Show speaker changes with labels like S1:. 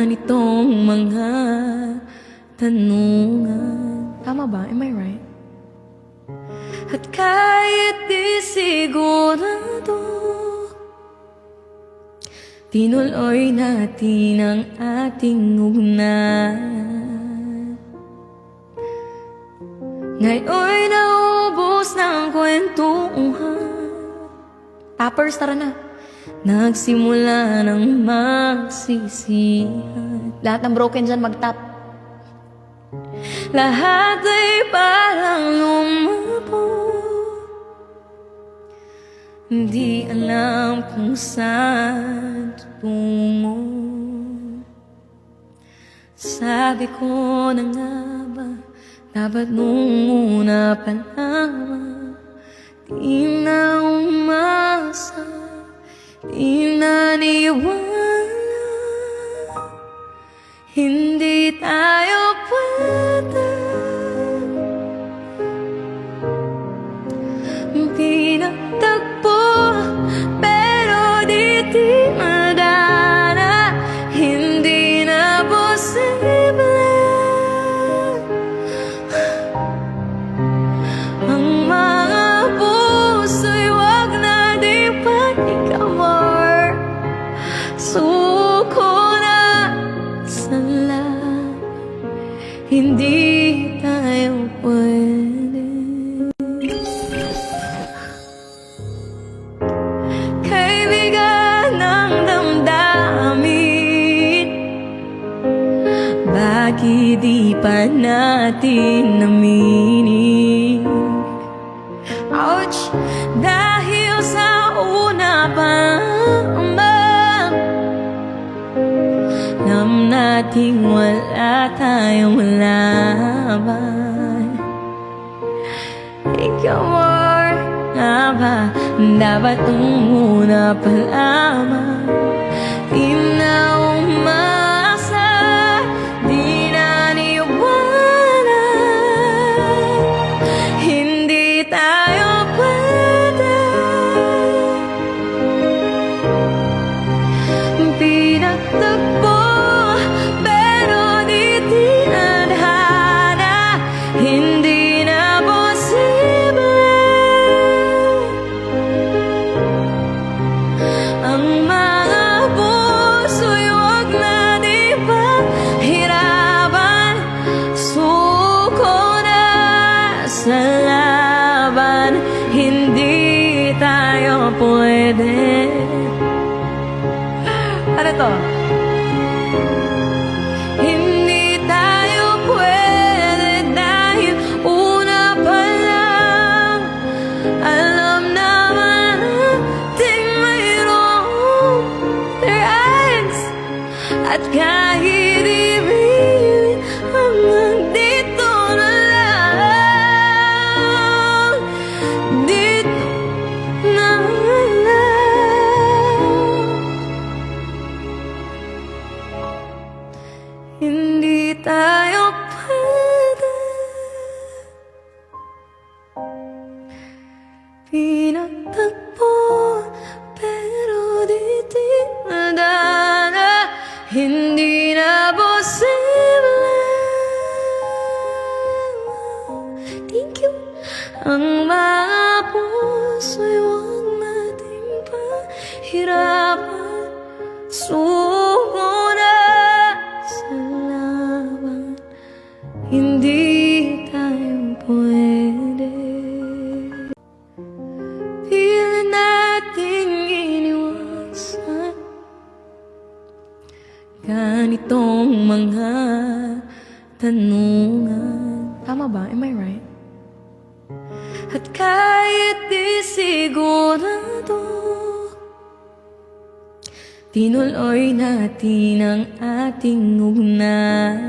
S1: ganitong mga tanungan. Tama ba? Am I right? At kahit di sigurado, tinuloy natin ang ating ugnayan. Ngayon'y naubos ng kwentuhan. Tappers, tara na. Nagsimula ng magsisihan. Lahat ng broken dyan mag-tap. Lahat ay parang lumabog. Hindi alam kung saan tutungo. Sabi ko na nga ba, dapat nung una pa lamang. Di na umasa, di naniwala. Hindi tayo pwede. Pinagtagpo, pero di madana. Hindi na posible. Ang mga puso'y wag nating pag-ikamor. Suko na sa laban, hindi tayo pwede. Kaibigan ng damdamin, bakit di pa natin naminin? Ouch! Dahil sa una pa alam nating wala tayong laban. Ikaw nga ba, dapat nung una pa lamang. Di na umasa, di naniwala. Hindi tayo pwede. Pinagtagpo, pero di tinadhana. Hindi na posible. Ang mga puso'y wag nating paghirapan. Suko na sa laban, hindi tayo pwede. Ano to? Hindi tayo pwede dahil una pa lang alam naman natin mayroong threats. At kahit ibigin hanggang dito na lang, dito na lang. Hindi tayo pwede. Pinagtagpo, pero di tinadhana. Hindi na posible. Thank you. Ang mga puso'y wag nating pahirapan. Suko na sa laban, hindi tayo pwede. Pili nating iniwasan ganitong mga tanungan. Tama ba? Am I right? At kahit di sigurado, tinuloy natin ang ating ugnayan.